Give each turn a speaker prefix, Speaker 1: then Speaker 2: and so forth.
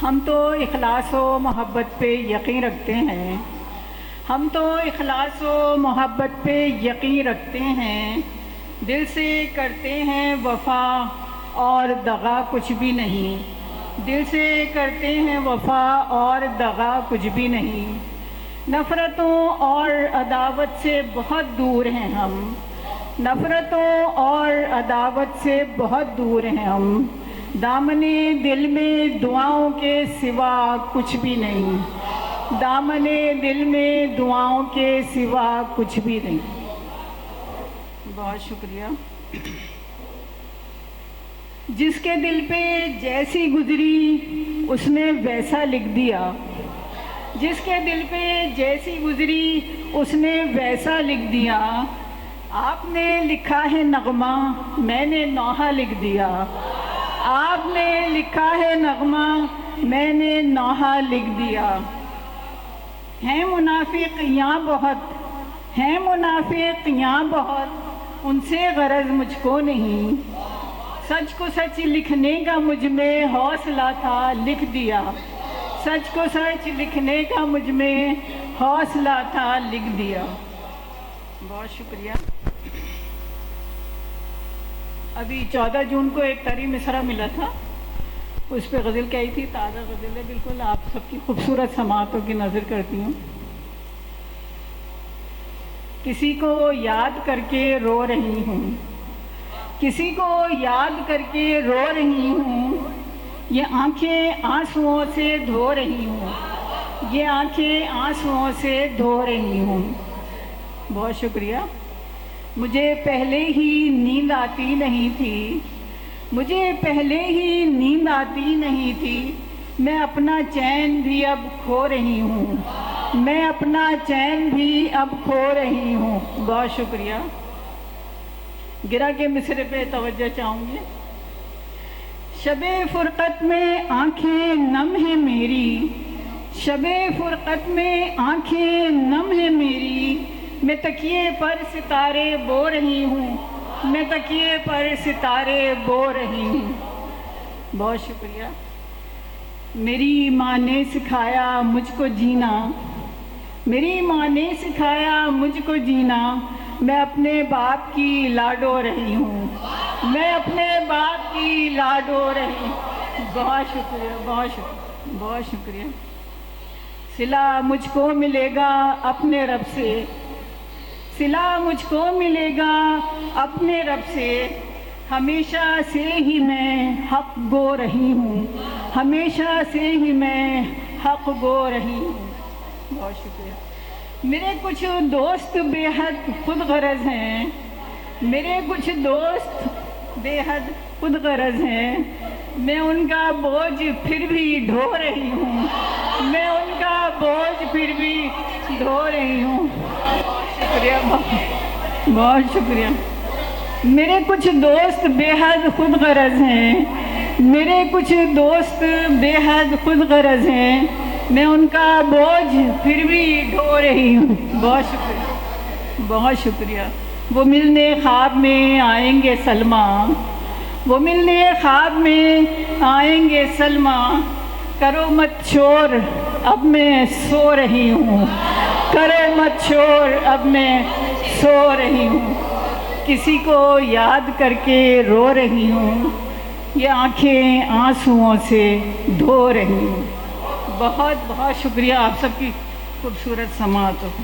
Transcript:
Speaker 1: ہم تو اخلاص و محبت پہ یقین رکھتے ہیں، ہم تو اخلاص و محبت پہ یقین رکھتے ہیں، دل سے کرتے ہیں وفا اور دغا کچھ بھی نہیں، دل سے کرتے ہیں وفا اور دغا کچھ بھی نہیں، نفرتوں اور عداوت سے بہت دور ہیں ہم، نفرتوں اور عداوت سے بہت دور ہیں ہم، دامنے دل میں دعاؤں کے سوا کچھ بھی نہیں، دامنے دل میں دعاؤں کے سوا کچھ بھی نہیں۔ بہت شکریہ۔ جس کے دل پہ جیسی گزری اس نے ویسا لکھ دیا، جس کے دل پہ جیسی گزری اس نے ویسا لکھ دیا، آپ نے لکھا ہے نغمہ میں نے نوحہ لکھ دیا، آپ نے لکھا ہے نغمہ میں نے نوحہ لکھ دیا۔ ہیں منافق یہاں بہت، ہیں منافق یہاں بہت، ان سے غرض مجھ کو نہیں، سچ کو سچ لکھنے کا مجھ میں حوصلہ تھا لکھ دیا، سچ کو سچ لکھنے کا مجھ میں حوصلہ تھا لکھ دیا۔ بہت شکریہ۔ ابھی 14 جون کو ایک طری مصرع ملا تھا، اس پہ غزل کہی تھی، تازہ غزل ہے، بالکل آپ سب کی خوبصورت سماعتوں کی نظر کرتی ہوں۔ کسی کو یاد کر کے رو رہی ہوں، کسی کو یاد کر کے رو رہی ہوں، یہ آنکھیں آنسوؤں سے دھو رہی ہوں، یہ آنکھیں آنسوؤں سے دھو رہی ہوں۔ بہت شکریہ۔ مجھے پہلے ہی نیند آتی نہیں تھی، مجھے پہلے ہی نیند آتی نہیں تھی، میں اپنا چین بھی اب کھو رہی ہوں، میں اپنا چین بھی اب کھو رہی ہوں۔ بہت شکریہ۔ گرا کے مصرے پہ توجہ چاہوں گی۔ شب فرقت میں آنکھیں نم ہیں میری، شب فرقت میں آنکھیں نم ہیں میری، میں تکیے پر ستارے بو رہی ہوں، میں تکیے پر ستارے بو رہی ہوں۔ بہت شکریہ۔ میری ماں نے سکھایا مجھ کو جینا، میری ماں نے سکھایا مجھ کو جینا، میں اپنے باپ کی لاڈو رہی ہوں، میں اپنے باپ کی لاڈو رہی ہوں۔ بہت شکریہ، بہت شکریہ، بہت شکریہ۔ صلہ مجھ کو ملے گا اپنے رب سے، صلہ مجھ کو ملے گا اپنے رب سے، ہمیشہ سے ہی میں حق گو رہی ہوں، ہمیشہ سے ہی میں حق گو رہی ہوں۔ بہت شکریہ۔ میرے کچھ دوست بے حد خود غرض ہیں، میرے کچھ دوست بے حد خود غرض ہیں، میں ان کا بوجھ پھر بھی ڈھو رہی ہوں، میں ان کا بوجھ پھر بھی ڈھو رہی ہوں۔ شکریہ، بہت شکریہ۔ میرے کچھ دوست بے حد خود غرض ہیں، میرے کچھ دوست بے حد خود غرض ہیں، میں ان کا بوجھ پھر بھی ڈھو رہی ہوں۔ بہت شکریہ، بہت شکریہ۔ وہ ملنے خواب میں آئیں گے سلمیٰ، وہ ملنے خواب میں آئیں گے سلمیٰ، کرو مت شور اب میں سو رہی ہوں، کرو مت شور اب میں سو رہی ہوں، کسی کو یاد کر کے رو رہی ہوں، یہ آنکھیں آنسوؤں سے دھو رہی ہوں۔ بہت بہت شکریہ آپ سب کی خوبصورت سماعتوں کو۔